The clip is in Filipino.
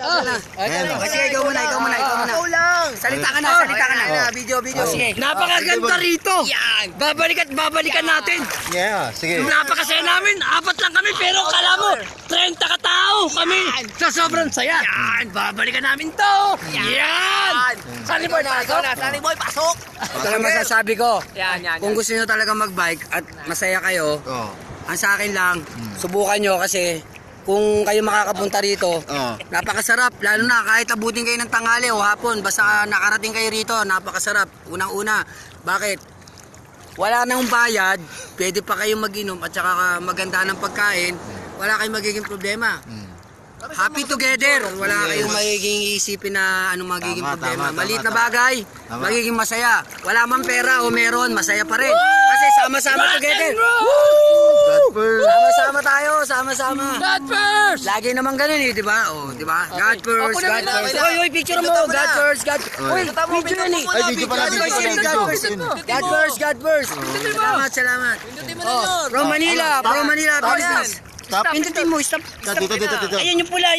Sige, ikaw muna. Ikaw lang. Salita ka na. Video. Sige, napakaganda rito. Yan. Babalikan natin. Yeah, sige. Napakasaya namin. 4 lang kami pero kala mo 30 katao kami. Sa sobrang saya. Yan. Babalikan namin to. Yan. Sunny Boy, pasok. Ito lang masasabi ko. Kung gusto nyo talaga magbike at masaya kayo, ang sa akin lang, subukan nyo kasi kung kayo makakapunta rito, napakasarap. Lalo na kahit abutin kayo ng tanghali o hapon, basta nakarating kayo rito, napakasarap. Unang-una, bakit? Wala nang bayad, pwede pa kayong mag-inom at saka maganda ng pagkain, wala kayong magiging problema. Happy together, wala kayong magiging isipin na anong magiging problema. Maliit na bagay, magiging masaya. Wala man pera o meron, masaya pa rin. Kasi sama-sama together. Sama-sama tayo, sama-sama. God first! Lagi naman ganun eh, di ba? Oh, di ba? God first. Oy, picture mo. God first. Oy, video yan eh. Ay, video pala. God first. Salamat. Oh, from Manila, Philippines. Pindutin mo, stop. Dito. Ayan yung pula.